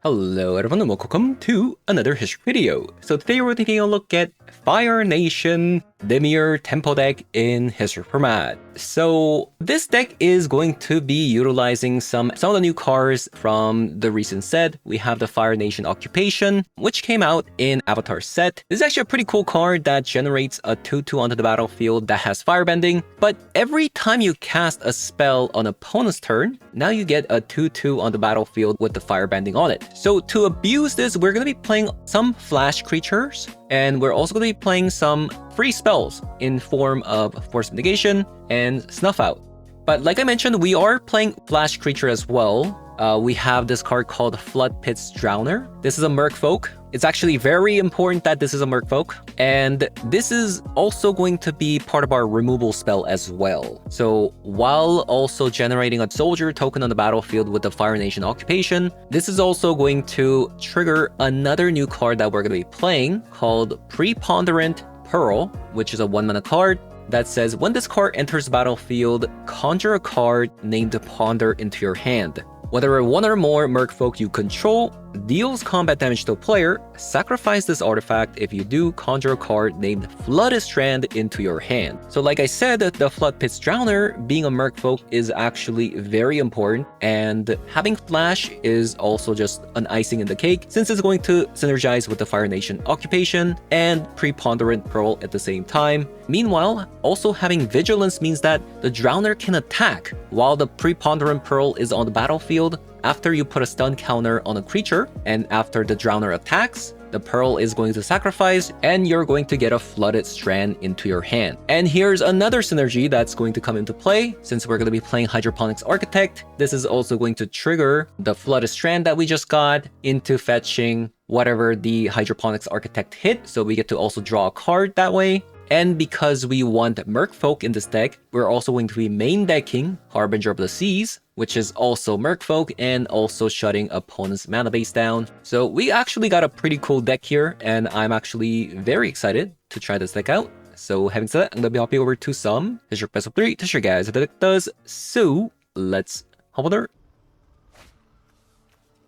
Hello everyone and welcome to another history video. So today we're taking a look at Fire Nation Dimir Tempo deck in history format. So this deck is going to be utilizing some of the new cards from the recent set. We have the Fire Nation Occupation, which came out in Avatar set. This is actually a pretty cool card that generates a 2/2 onto the battlefield that has firebending, but every time you cast a spell on opponent's turn, now you get a 2/2 on the battlefield with the firebending on it. So to abuse this, we're going to be playing some flash creatures, and we're also going to be playing some free spells in form of Force Mitigation and Snuff Out. But like I mentioned, we are playing flash creature as well. We have this card called Flood Pit's Drowner. This is a Merfolk. It's actually very important that this is a Merfolk, and this is also going to be part of our removal spell as well. So while also generating a soldier token on the battlefield with the Fire Nation Occupation, this is also going to trigger another new card that we're going to be playing called Preponderant Pearl, which is a 1-mana card that says when this card enters the battlefield, conjure a card named Ponder into your hand. Whether one or more Merfolk you control deals combat damage to a player, sacrifice this artifact. If you do, conjure a card named Flooded Strand into your hand. So like I said, the Flood Pit's Drowner, being a Merfolk, is actually very important, and having Flash is also just an icing in the cake, since it's going to synergize with the Fire Nation Occupation and Preponderant Pearl at the same time. Meanwhile, also having Vigilance means that the Drowner can attack while the Preponderant Pearl is on the battlefield. After you put a stun counter on a creature, and after the Drowner attacks, the Pearl is going to sacrifice, and you're going to get a Flooded Strand into your hand. And here's another synergy that's going to come into play. Since we're going to be playing Hydroponics Architect, this is also going to trigger the Flooded Strand that we just got into fetching whatever the Hydroponics Architect hit, so we get to also draw a card that way. And because we want Merfolk in this deck, we're also going to be main decking Harbinger of the Seas, which is also Merfolk and also shutting opponent's mana base down. So we actually got a pretty cool deck here, and I'm actually very excited to try this deck out. So having said that, I'm going to be hopping over to some history best of 3 to show you guys how the deck does. So let's hop on there.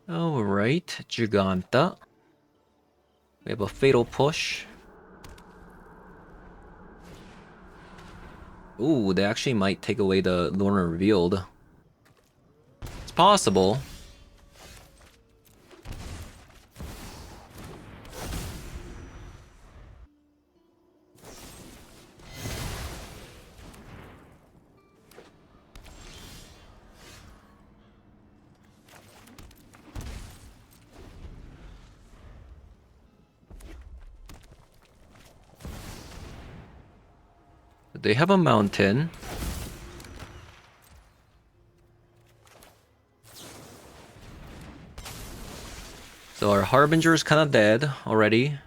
Alright, Giganta. We have a Fatal Push. Ooh, they actually might take away the Lorwyn Revealed. It's possible. They have a mountain. So our Harbinger is kind of dead already.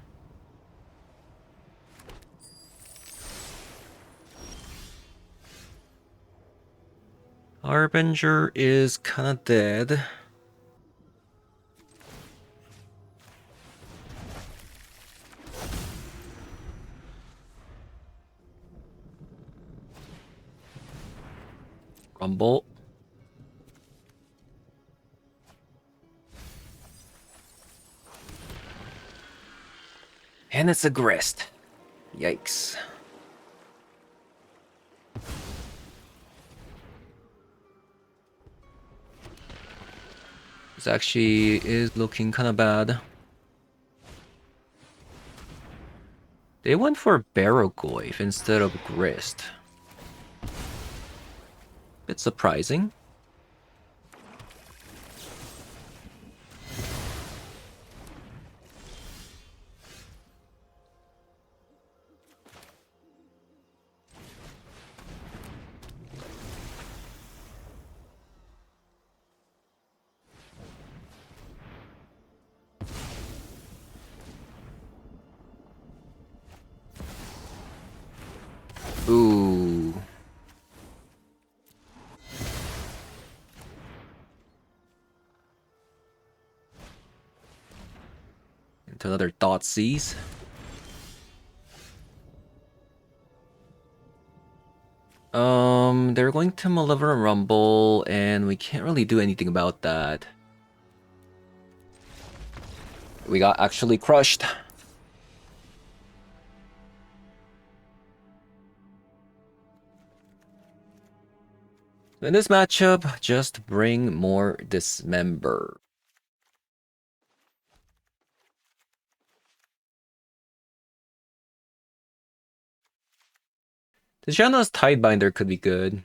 Harbinger is kind of dead. Rumble. And it's a Grist. Yikes. This actually is looking kind of bad. They went for Barrogoyf instead of Grist. Bit surprising. Ooh. Into another Thoughtseize. They're going to Malevolent Rumble, and we can't really do anything about that. We got actually crushed. In this matchup, just bring more Dismember. The Janna's Tidebinder could be good.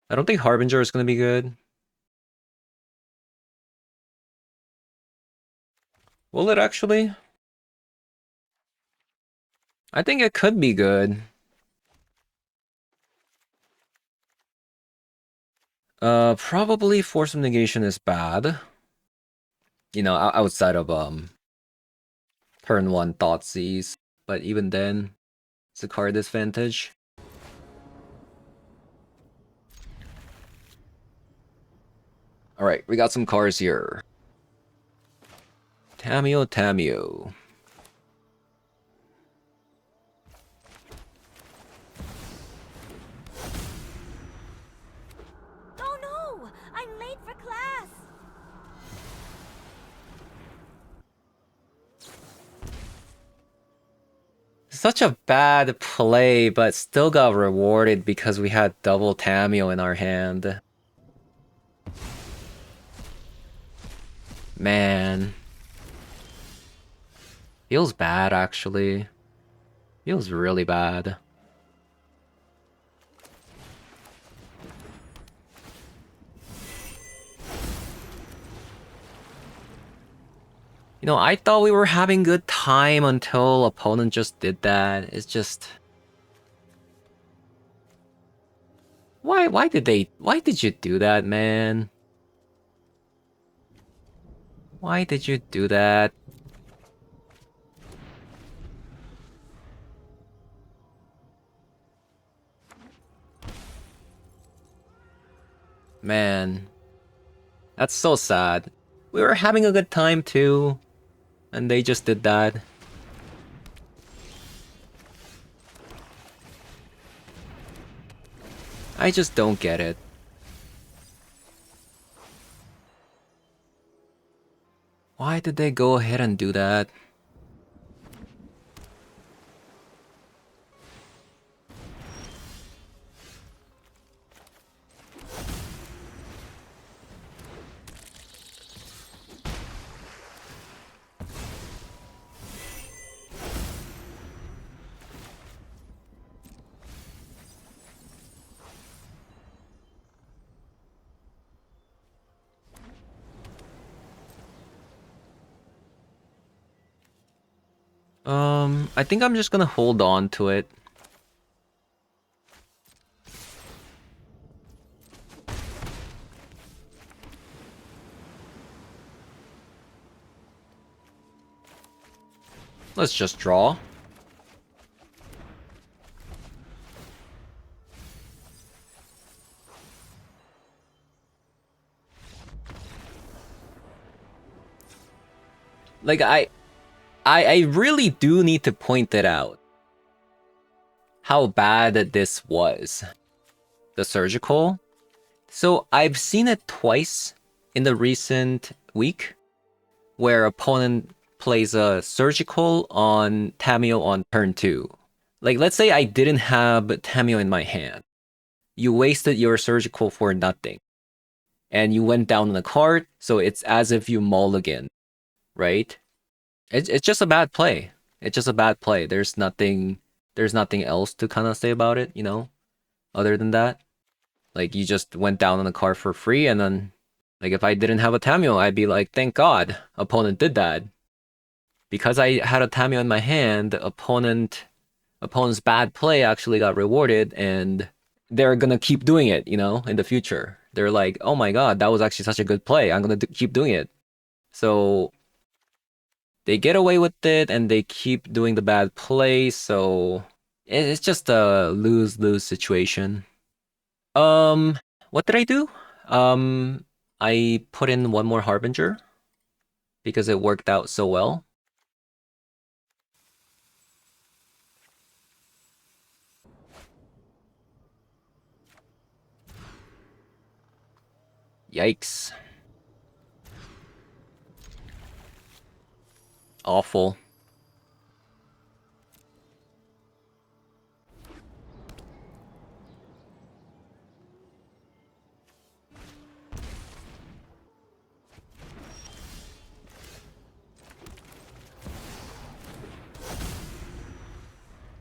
I don't think Harbinger is going to be good. Will it actually? I think it could be good. Probably Force of Negation is bad. You know, outside of turn 1 Thoughtseize. But even then, it's a card disadvantage. Alright, we got some cards here. Tamio. Oh no! I'm late for class! Such a bad play, but still got rewarded because we had double Tamio in our hand. Man. Feels bad, actually. Feels really bad. You know, I thought we were having good time until opponent just did that. It's just... Why did you do that, man? Why did you do that? Man. That's so sad. We were having a good time too, and they just did that. I just don't get it. Why did they go ahead and do that? I think I'm just gonna hold on to it. Let's just draw. Like, I really do need to point it out. How bad this was. The surgical. So I've seen it twice in the recent week, where opponent plays a surgical on Tamio on turn 2. Like, let's say I didn't have Tamio in my hand. You wasted your surgical for nothing. And you went down on the card, so it's as if you mulligan, right? It's just a bad play. It's just a bad play. There's nothing else to kind of say about it, you know, other than that. Like, you just went down on the card for free, and then, like, if I didn't have a Tamio, I'd be like, thank God, opponent did that. Because I had a Tamio in my hand, opponent's bad play actually got rewarded, and they're gonna keep doing it, you know, in the future. They're like, oh my God, that was actually such a good play. I'm gonna keep doing it. So they get away with it, and they keep doing the bad play, so it's just a lose-lose situation. What did I do? I put in one more Harbinger because it worked out so well. Yikes. Awful.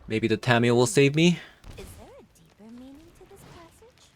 Maybe the Tamil will save me? Is there a deeper meaning to this passage?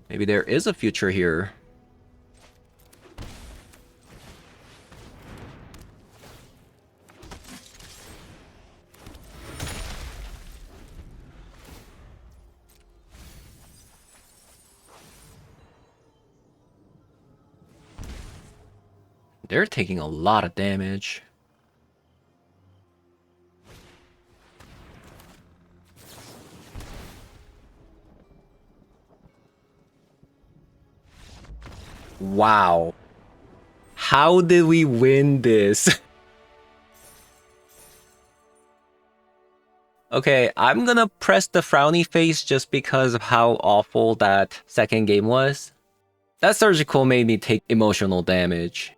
Maybe there is a future here. They're taking a lot of damage. Wow. How did we win this? Okay, I'm gonna press the frowny face just because of how awful that second game was. That surgical made me take emotional damage.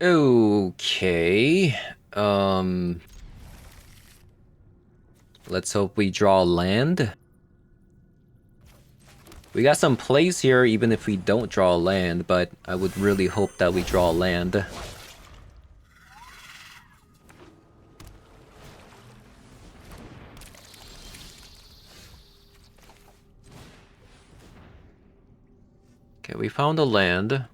Okay. Let's hope we draw land. We got some plays here even if we don't draw land, but I would really hope that we draw land. Okay, we found a land.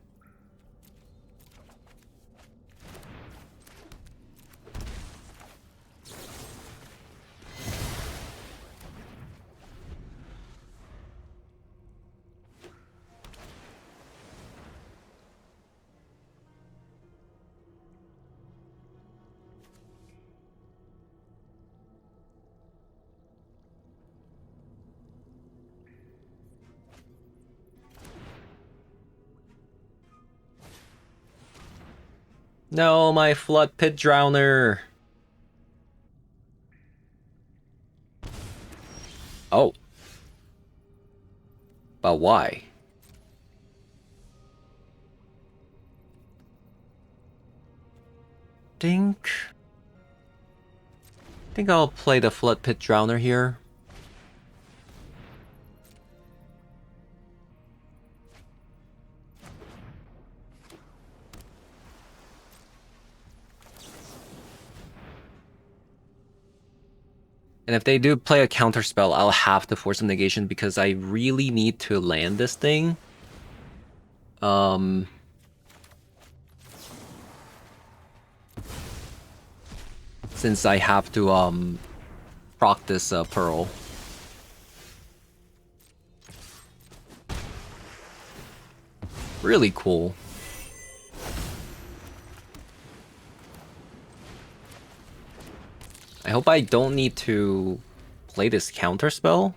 No, my Flood Pit Drowner. Oh. But why? Think I'll play the Flood Pit Drowner here. And if they do play a counter spell, I'll have to force a negation because I really need to land this thing. Since I have to proc this Pearl. Really cool. I hope I don't need to play this counter spell.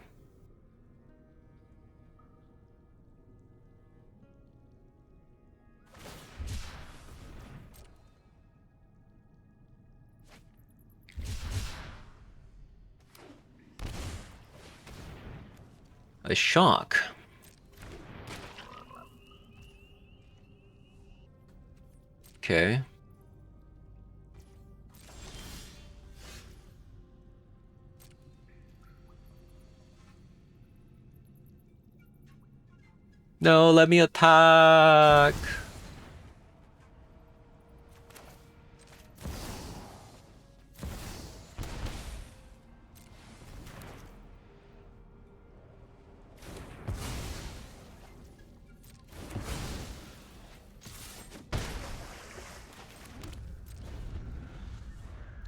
A shock. Okay. No, let me attack.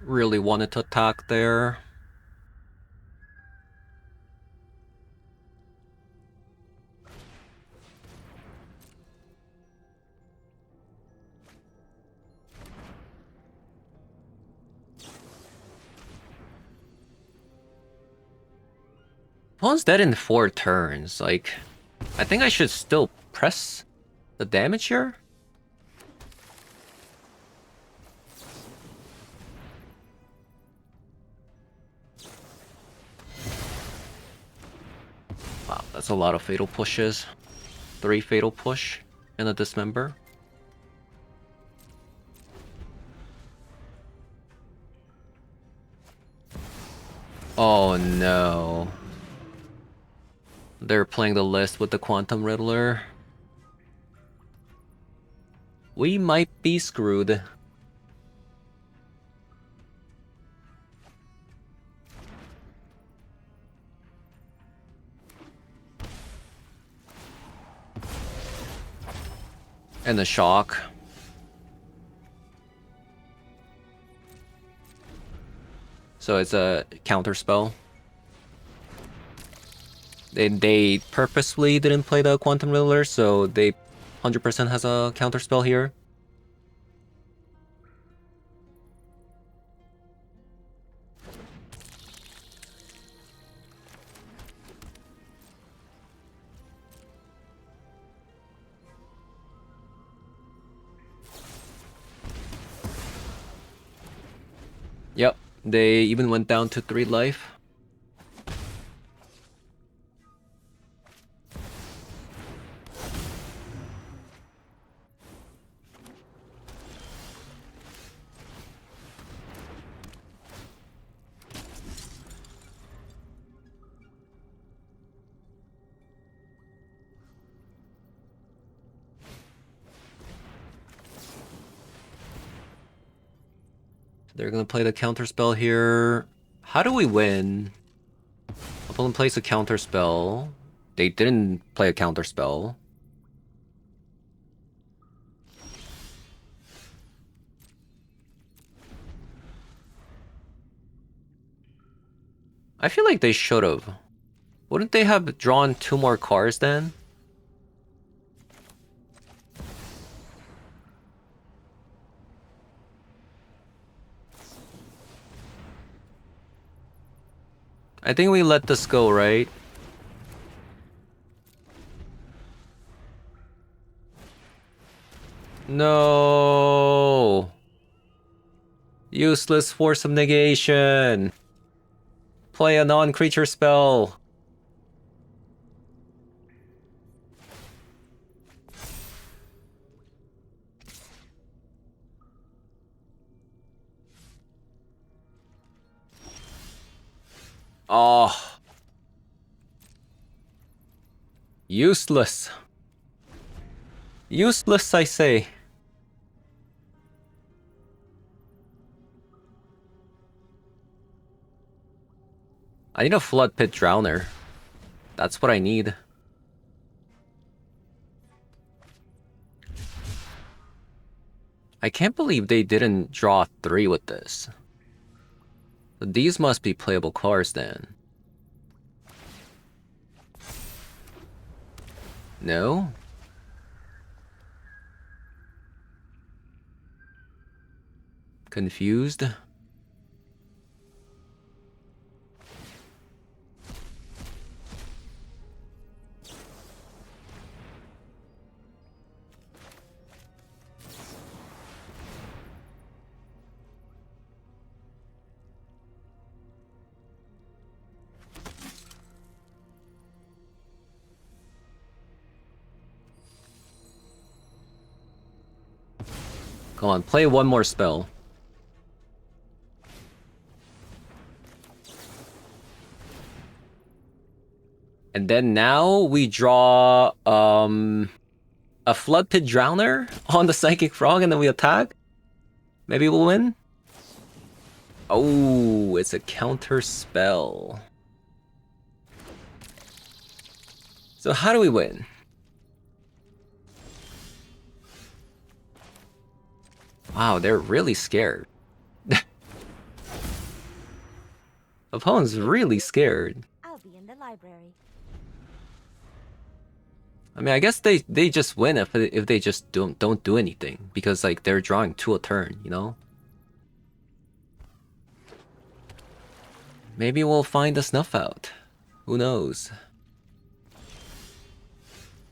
Really wanted to attack there. Opponent's dead in 4 turns. Like, I think I should still press the damage here. Wow, that's a lot of fatal pushes. 3 fatal push and a dismember. Oh no. They're playing the list with the Quantum Riddler. We might be screwed. And the shock. So it's a counter spell. They purposefully didn't play the Quantum Riddler, so they 100% has a counter spell here. Yep, they even went down to 3 life. They're gonna play the counter spell here. How do we win? Opponent plays a counter spell. They didn't play a counter spell. I feel like they should have. Wouldn't they have drawn 2 more cards then? I think we let this go, right? No. Useless Force of Negation. Play a non-creature spell. Oh. Useless. Useless, I say. I need a Flood Pit Drowner. That's what I need. I can't believe they didn't draw 3 with this. These must be playable cards then. No? Confused? Come on, play one more spell. And then now we draw a Flood Pit Drowner on the Psychic Frog and then we attack? Maybe we'll win? Oh, it's a counter spell. So how do we win? Wow, they're really scared. Opponent's really scared. I'll be in the library. I mean, I guess they just win if they just don't do anything because like they're drawing 2 a turn, you know? Maybe we'll find the snuff out. Who knows?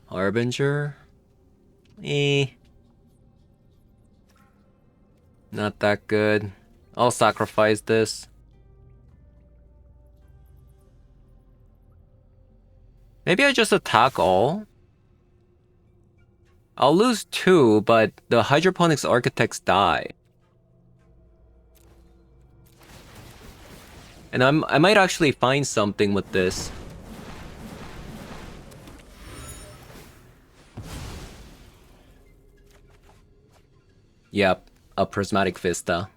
Harbinger? Not that good. I'll sacrifice this. Maybe I just attack all? I'll lose 2, but the Hydroponics Architects die. And I might actually find something with this. Yep, a Prismatic Vista.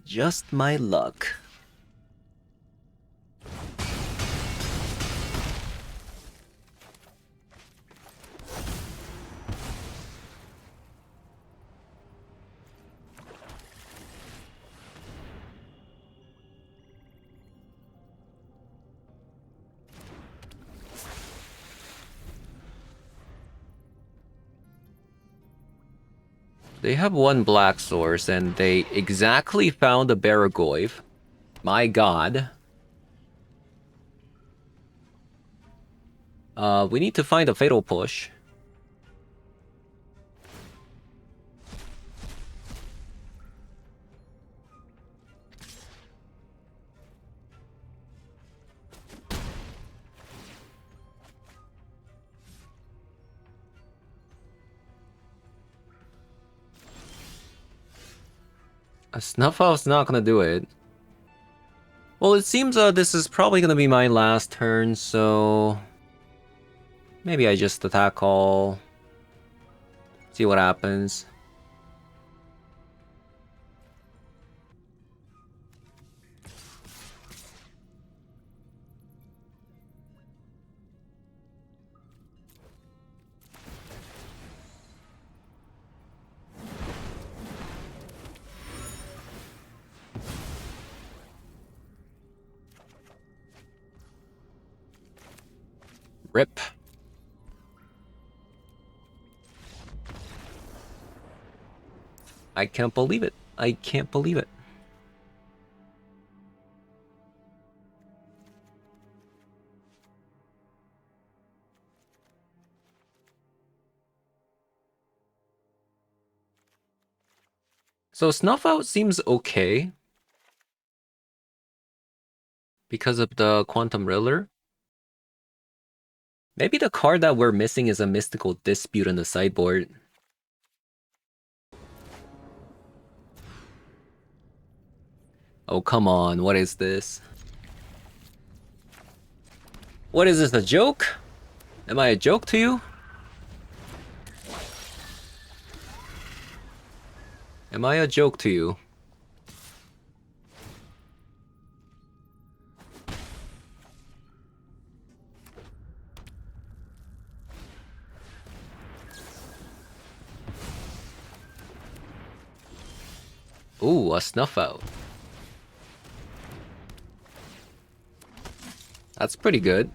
Just my luck. They have 1 black source, and they exactly found a Baragoyf. My god. We need to find a Fatal Push. A Snuff Out's not gonna do it. Well, it seems this is probably gonna be my last turn, so... maybe I just attack all. See what happens. Rip. I can't believe it. I can't believe it. So Snuff Out seems okay. Because of the Quantum Riddler. Maybe the card that we're missing is a Mystical Dispute in the sideboard. Oh, come on. What is this? What is this, a joke? Am I a joke to you? Am I a joke to you? Ooh, a Snuff Out. That's pretty good.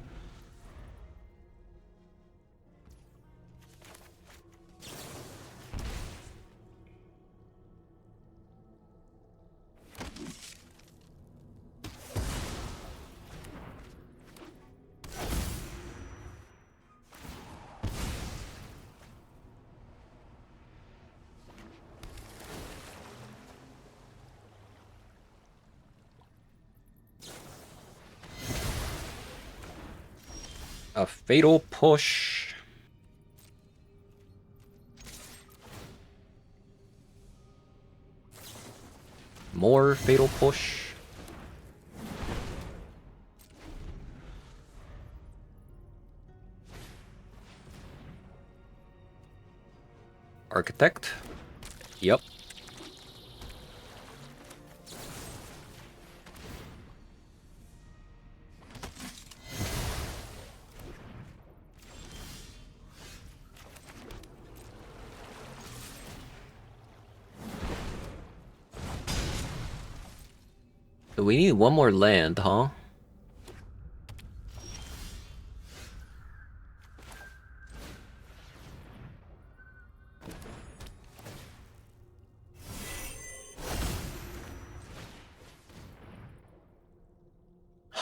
A Fatal Push. More Fatal Push. Architect. Yep. So we need 1 more land, huh?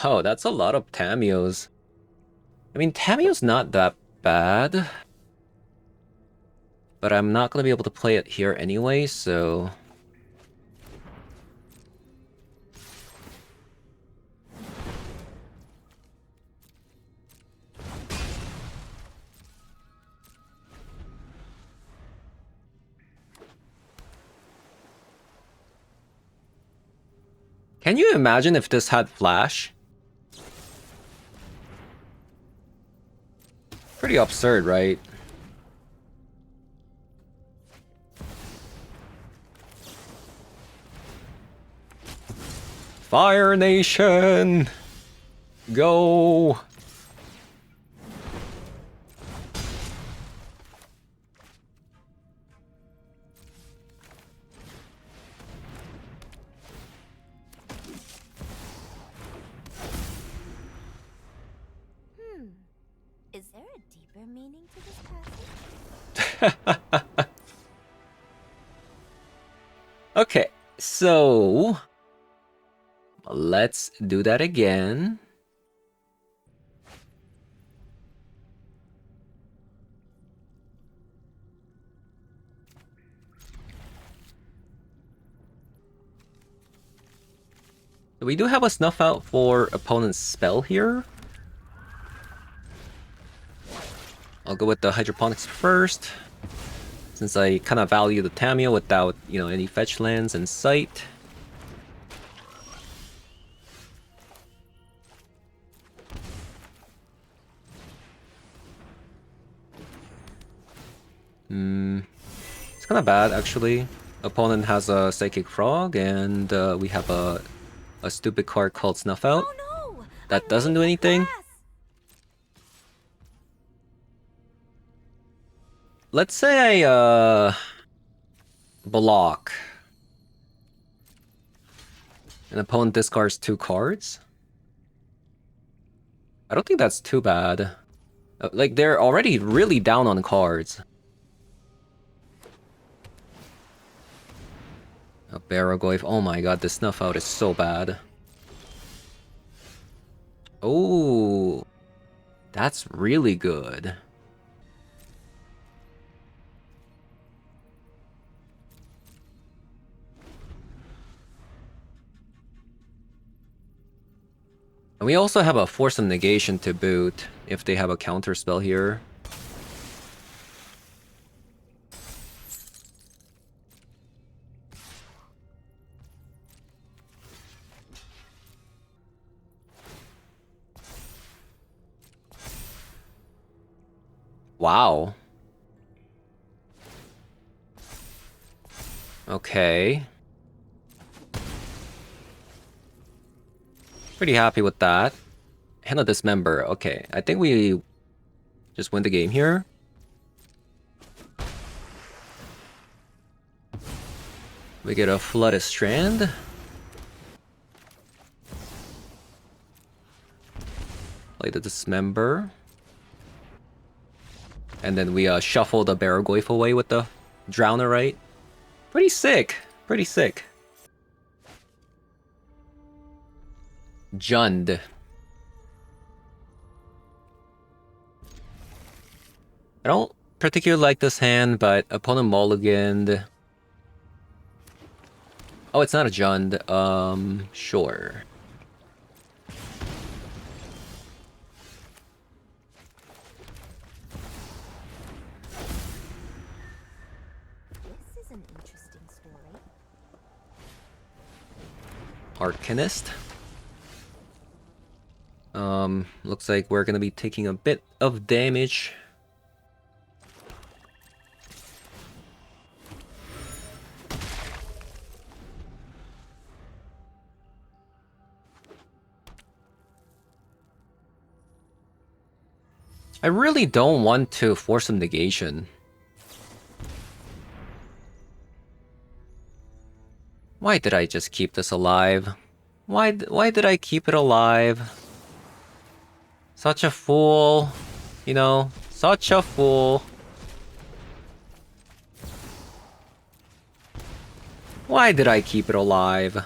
Oh, that's a lot of Tamios. I mean, Tamio's not that bad. But I'm not gonna be able to play it here anyway, so... Can you imagine if this had flash? Pretty absurd, right? Fire Nation! Go! Is there a deeper meaning to this passage? Okay, so... let's do that again. We do have a snuff out for opponent's spell here. I'll go with the hydroponics first, since I kind of value the Tamio without, you know, any fetch lands in sight. It's kind of bad, actually. Opponent has a Psychic Frog, and we have a stupid card called Snuff Out. Oh no! That doesn't do anything. Let's say I block. An opponent discards 2 cards. I don't think that's too bad. Like, they're already really down on cards. A Barragoyf. Oh my god, this Snuff Out is so bad. Oh, that's really good. And we also have a Force of Negation to boot, if they have a counter spell here. Wow. Okay. Pretty happy with that. Hand of Dismember. Okay, I think we just win the game here. We get a Flooded Strand. Play the Dismember. And then we shuffle the Barragoyf away with the Drowner, right? Pretty sick. Pretty sick. Jund. I don't particularly like this hand, but opponent mulliganed. Oh, it's not a Jund. Sure. This is an interesting story. Arcanist. Looks like we're gonna be taking a bit of damage. I really don't want to force some negation. Why did I just keep this alive? Why did I keep it alive? Such a fool. You know, such a fool. Why did I keep it alive?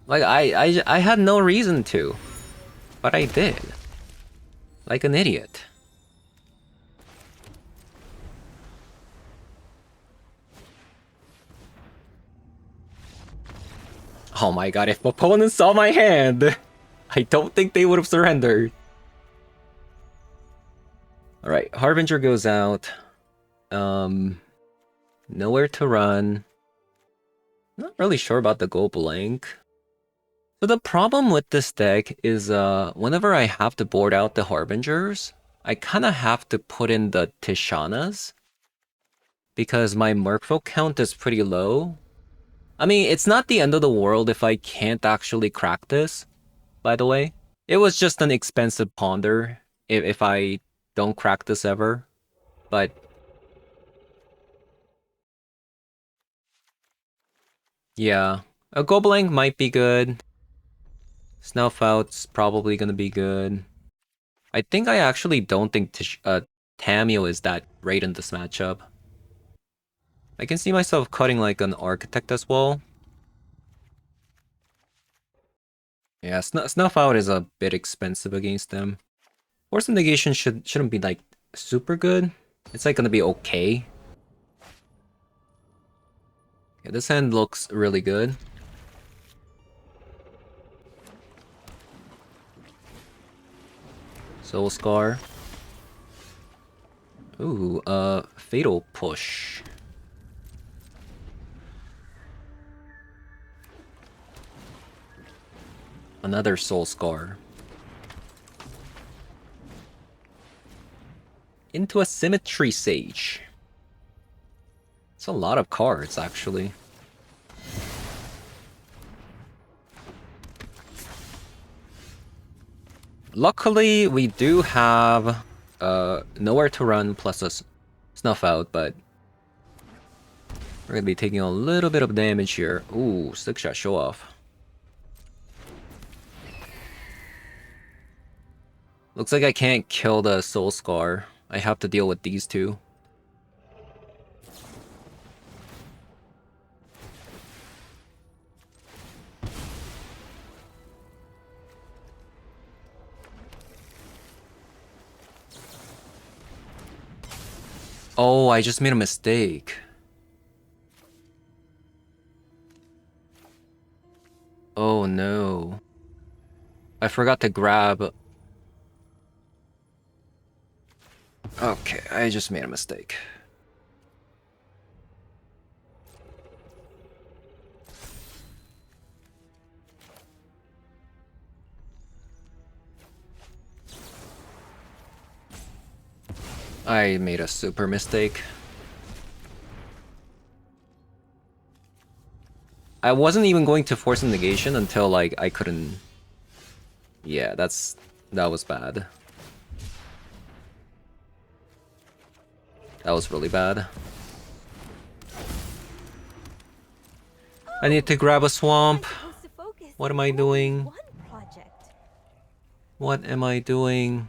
Like, I had no reason to. But I did. Like an idiot. Oh my god, if opponents saw my hand, I don't think they would have surrendered. Alright, Harbinger goes out. Nowhere to run. Not really sure about the go blank. So the problem with this deck is whenever I have to board out the Harbingers, I kind of have to put in the Tishanas. Because my Merfolk count is pretty low. I mean, it's not the end of the world if I can't actually crack this, by the way. It was just an expensive ponder if I don't crack this ever. But yeah, a go blank might be good. Snuff out's probably gonna be good. I think I actually don't think Tamio is that great in this matchup. I can see myself cutting like an Architect as well. Yeah, Snuff out is a bit expensive against them. Force of Negation shouldn't be like super good. It's like gonna be okay. Okay, this hand looks really good. Soul Scar. Ooh, Fatal Push. Another Soul Scar. Into a Symmetry Sage. It's a lot of cards, actually. Luckily, we do have nowhere to run plus a Snuff out, but we're gonna be taking a little bit of damage here. Ooh, 6-shot show off. Looks like I can't kill the Soul Scar. I have to deal with these two. Oh, I just made a mistake. Oh no. I forgot to grab... Okay, I just made a mistake. I made a super mistake. I wasn't even going to force a negation until like I couldn't... Yeah, that was bad. That was really bad. I need to grab a swamp. What am I doing? What am I doing?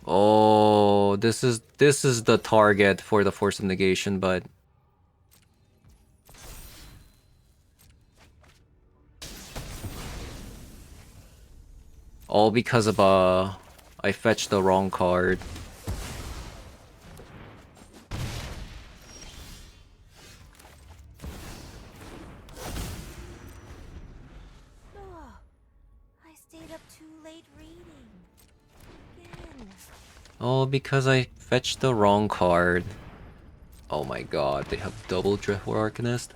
Oh, this is the target for the force of negation, but all because of I fetched the wrong card. I stayed up too late reading. Again. All because I fetched the wrong card. Oh my god, they have double Driftwood Arcanist.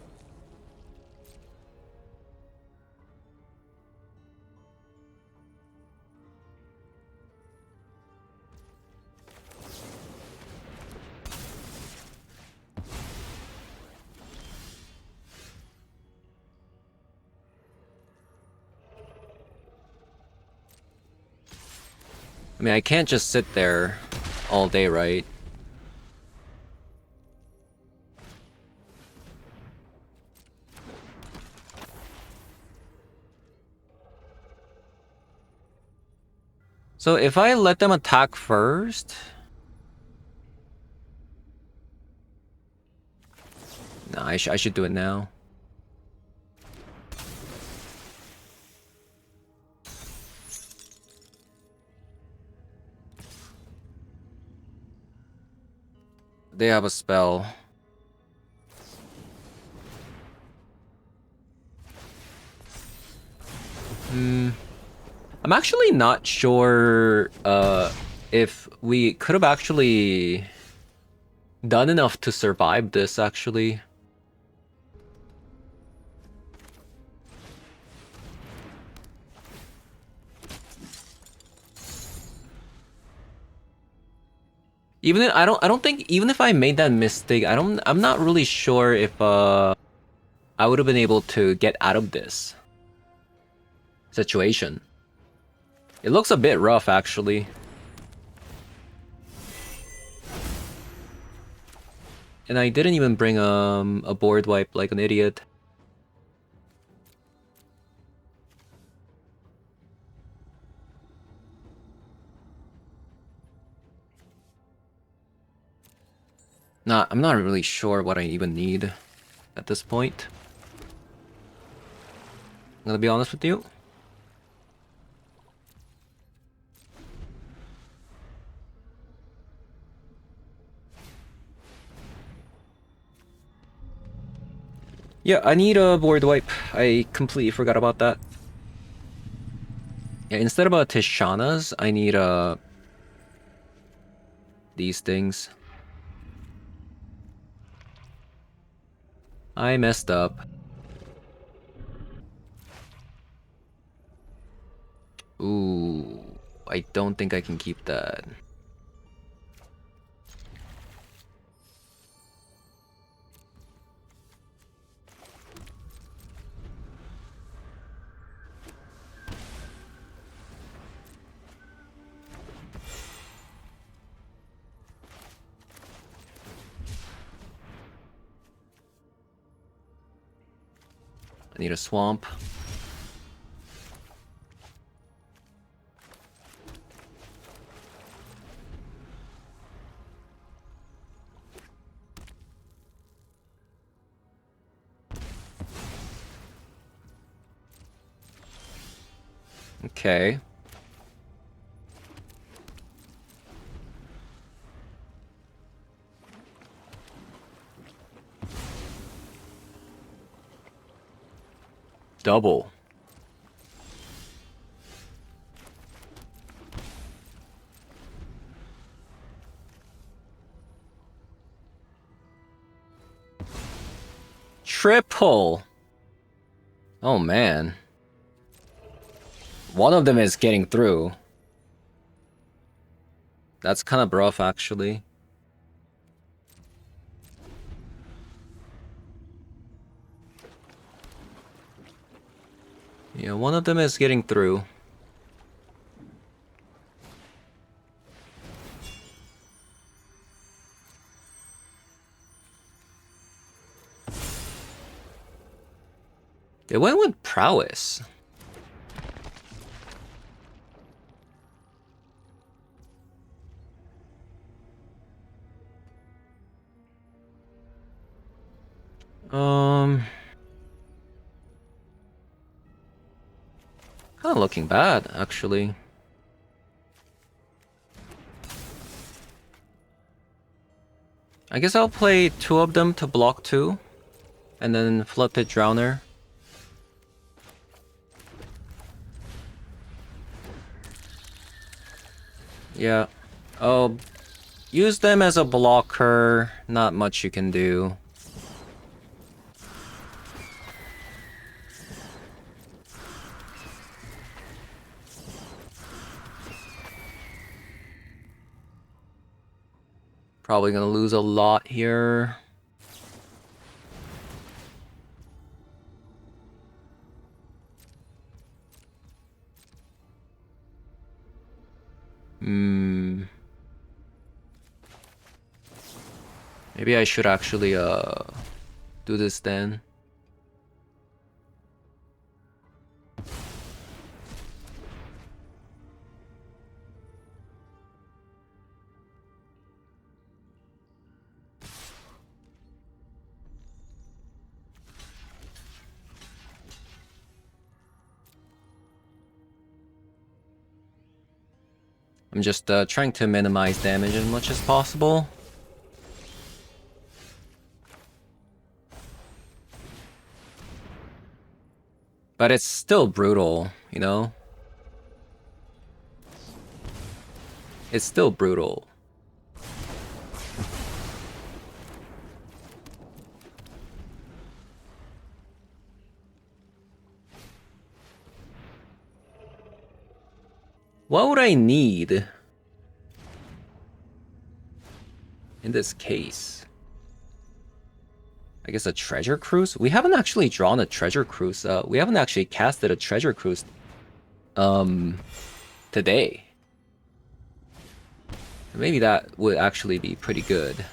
I mean, I can't just sit there all day, right? So if I let them attack first... I should do it now. They have a spell. I'm actually not sure if we could have actually done enough to survive this, actually. I don't think even if I made that mistake, I'm not really sure if I would have been able to get out of this situation. It looks a bit rough, actually. And I didn't even bring a board wipe like an idiot. I'm not really sure what I even need at this point. I'm gonna be honest with you. Yeah, I need a board wipe. I completely forgot about that. Yeah, instead of Tishana's, I need these things. I messed up. Ooh, I don't think I can keep that. I need a swamp. Okay. Double. Triple. Oh man. One of them is getting through. That's kind of rough, actually. Yeah, one of them is getting through. They went with prowess. Kind of looking bad, actually. I guess I'll play 2 of them to block 2, and then Flooded Drowner. Yeah. Oh, use them as a blocker. Not much you can do. Probably gonna lose a lot here. Maybe I should actually do this then. I'm just trying to minimize damage as much as possible. But it's still brutal, you know? It's still brutal. What would I need in this case? I guess a treasure cruise? We haven't actually drawn a treasure cruise. We haven't actually casted a treasure cruise today. Maybe that would actually be pretty good.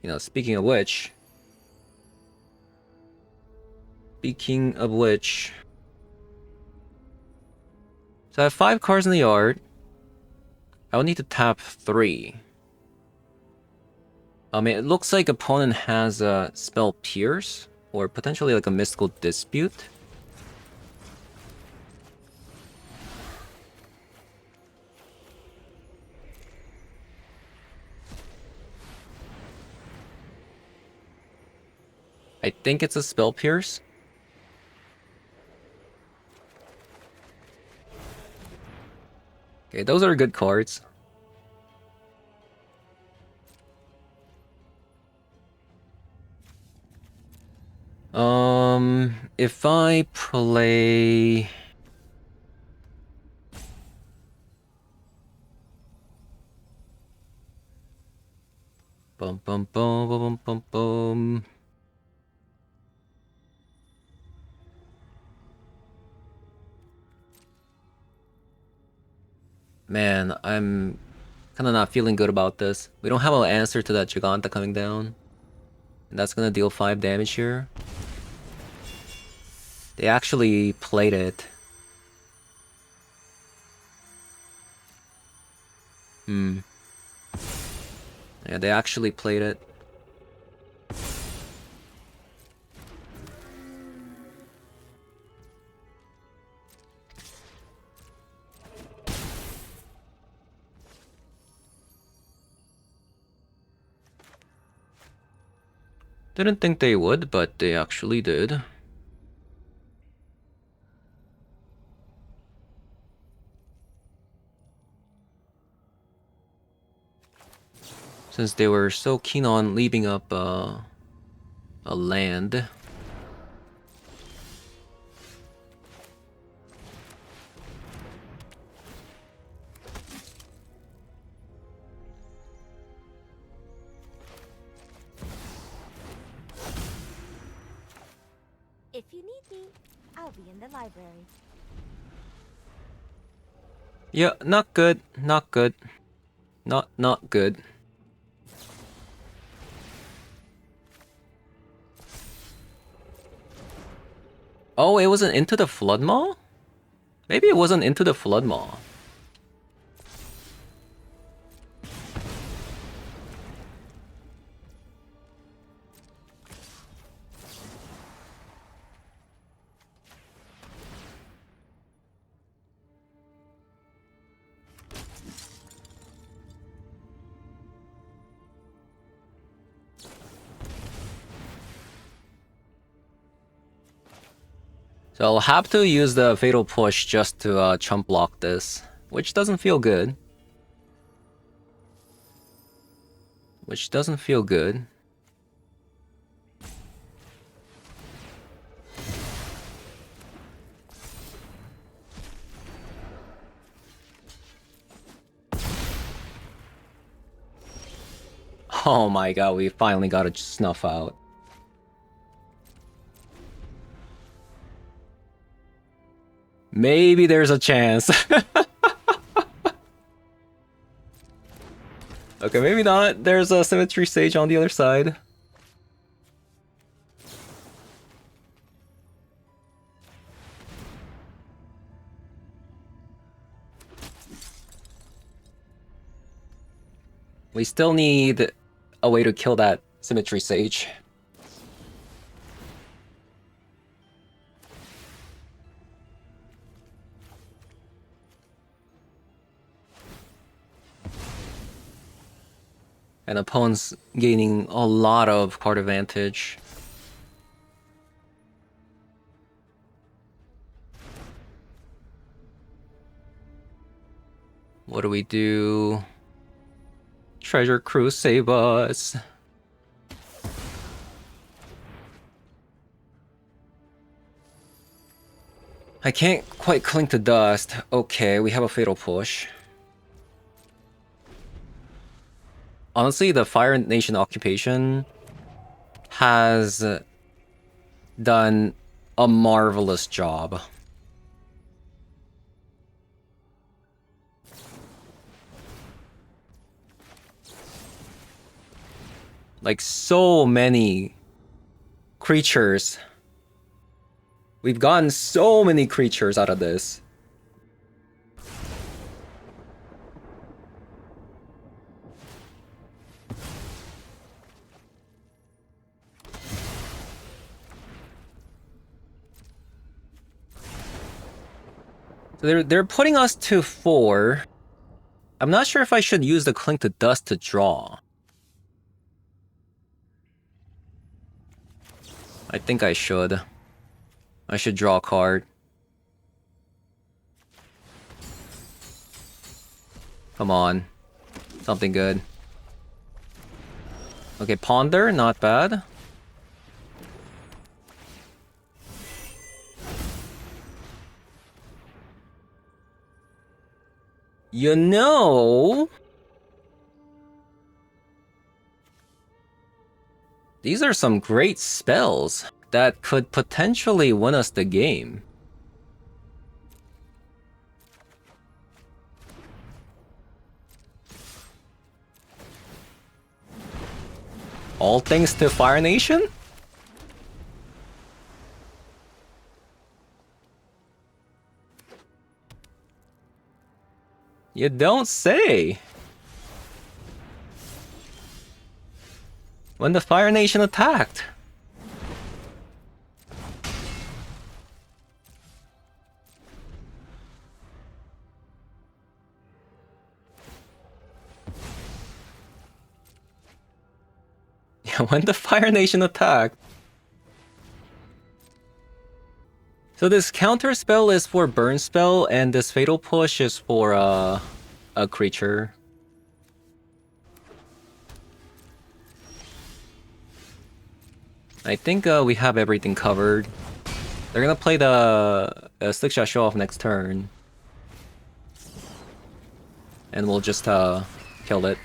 You know, speaking of which... So I have 5 cards in the yard. I will need to tap 3. It looks like opponent has a Spell Pierce, or potentially like a Mystical Dispute. I think it's a Spell Pierce. Okay, those are good cards. If I play... Bum bum bum bum bum bum. Man, I'm kind of not feeling good about this. We don't have an answer to that Giganta coming down. And that's gonna deal 5 damage here. They actually played it. Yeah, they actually played it. Didn't think they would, but they actually did. Since they were so keen on leaving up a land. If you need me, I'll be in the library. Yeah, not good. Not good. Not good. Oh, it wasn't Into the Flood Maw? Maybe it wasn't Into the Flood Maw. So I'll have to use the Fatal Push just to chump block this, which doesn't feel good. Which doesn't feel good. Oh my god, we finally got a snuff out. Maybe there's a chance. Okay, maybe not. There's a Symmetry Sage on the other side. We still need a way to kill that Symmetry Sage. And opponent's gaining a lot of card advantage. What do we do? Treasure Cruise, save us. I can't quite cling to dust. Okay, we have a Fatal Push. Honestly, the Fire Nation occupation has done a marvelous job. Like, so many creatures. We've gotten so many creatures out of this. So they're putting us to 4. I'm not sure if I should use the Cling to Dust to draw. I think I should. I should draw a card. Come on. Something good. Okay, Ponder, not bad. You know... these are some great spells that could potentially win us the game. All thanks to Fire Nation? You don't say. When the Fire Nation attacked. Yeah, when the Fire Nation attacked. So this counter spell is for burn spell, and this fatal push is for a creature. I think we have everything covered. They're gonna play the Slickshot Show Off next turn. And we'll just kill it.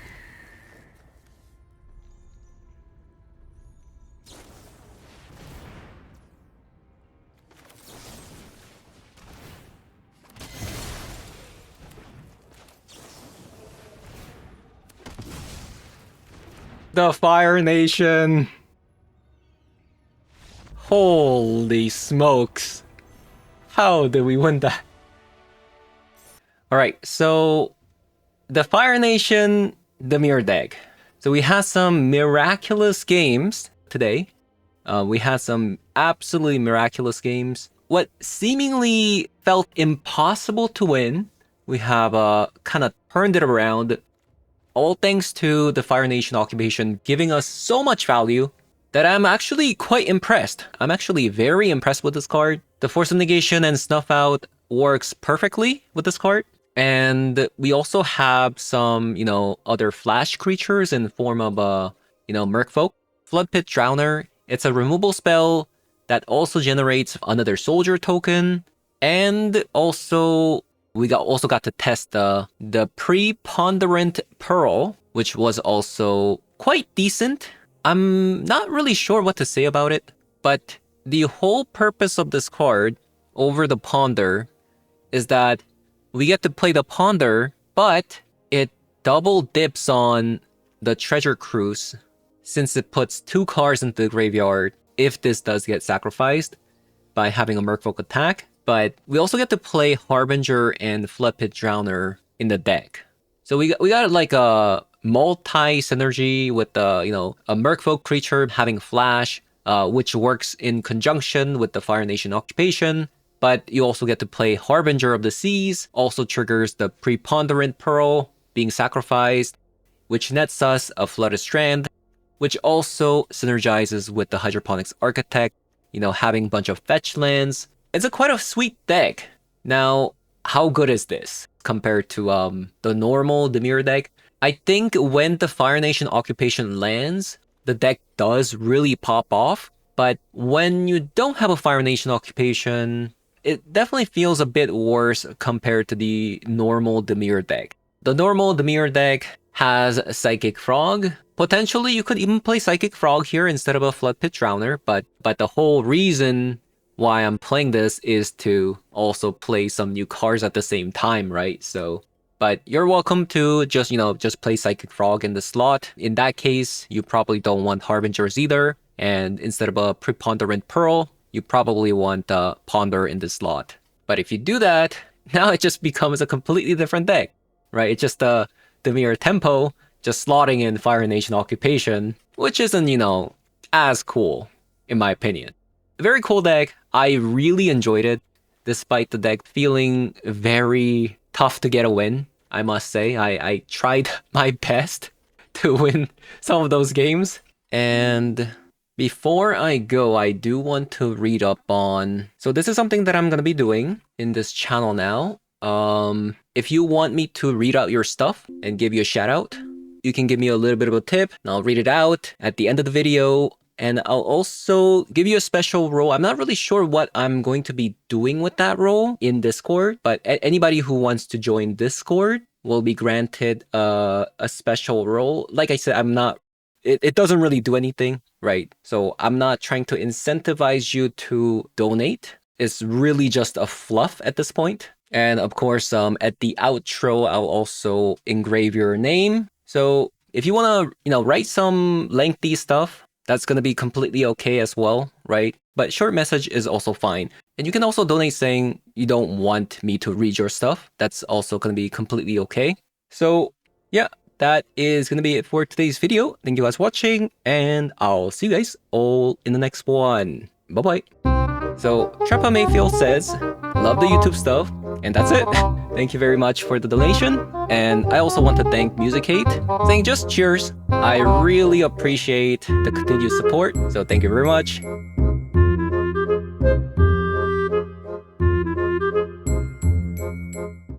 The Fire Nation! Holy smokes. How did we win that? Alright, so... the Fire Nation, the mirror deck. So we had some miraculous games today. We had some absolutely miraculous games. What seemingly felt impossible to win, we have kind of turned it around. All thanks to the Fire Nation occupation giving us so much value that I'm actually quite impressed. I'm actually very impressed with this card. The Force of Negation and Snuff Out works perfectly with this card. And we also have some, you know, other flash creatures in the form of, Merfolk. Flood Pit Drowner. It's a removal spell that also generates another soldier token. And also... we also got to test the Preponderant Pearl, which was also quite decent. I'm not really sure what to say about it, but the whole purpose of this card over the Ponder is that we get to play the Ponder, but it double dips on the Treasure Cruise since it puts 2 cards into the graveyard if this does get sacrificed by having a Merfolk attack. But we also get to play Harbinger and Flood Pit Drowner in the deck. So we got like a multi-synergy with the, a Merfolk creature having Flash, which works in conjunction with the Fire Nation occupation. But you also get to play Harbinger of the Seas, also triggers the Preponderant Pearl being sacrificed, which nets us a Flooded Strand, which also synergizes with the Hydroponics Architect, having a bunch of fetch lands. It's quite a sweet deck. Now, how good is this compared to the normal Dimir deck? I think when the Fire Nation occupation lands, the deck does really pop off. But when you don't have a Fire Nation occupation, it definitely feels a bit worse compared to the normal Dimir deck. The normal Dimir deck has Psychic Frog. Potentially, you could even play Psychic Frog here instead of a Flood Pit Drowner, but the whole reason why I'm playing this is to also play some new cards at the same time, right? So, but you're welcome to just play Psychic Frog in the slot. In that case, you probably don't want Harbingers either, and instead of a Preponderant Pearl, you probably want Ponder in the slot. But if you do that, now it just becomes a completely different deck, right? It's just the Dimir Tempo just slotting in Fire Nation occupation, which isn't, as cool, in my opinion. Very cool deck. I really enjoyed it, despite the deck feeling very tough to get a win, I must say. I tried my best to win some of those games. And before I go, I do want to read up on... So this is something that I'm going to be doing in this channel now. If you want me to read out your stuff and give you a shout out, you can give me a little bit of a tip and I'll read it out at the end of the video. And I'll also give you a special role. I'm not really sure what I'm going to be doing with that role in Discord, but anybody who wants to join Discord will be granted a special role. Like I said, it doesn't really do anything, right? So I'm not trying to incentivize you to donate. It's really just a fluff at this point. And of course, at the outro, I'll also engrave your name. So if you want to, write some lengthy stuff, that's going to be completely okay as well, right? But short message is also fine. And you can also donate saying you don't want me to read your stuff. That's also going to be completely okay. So yeah, that is going to be it for today's video. Thank you guys for watching, and I'll see you guys all in the next one. Bye-bye. So Trappa Mayfield says, love the YouTube stuff, and that's it. Thank you very much for the donation. And I also want to thank Music8, saying just cheers. I really appreciate the continued support, so thank you very much.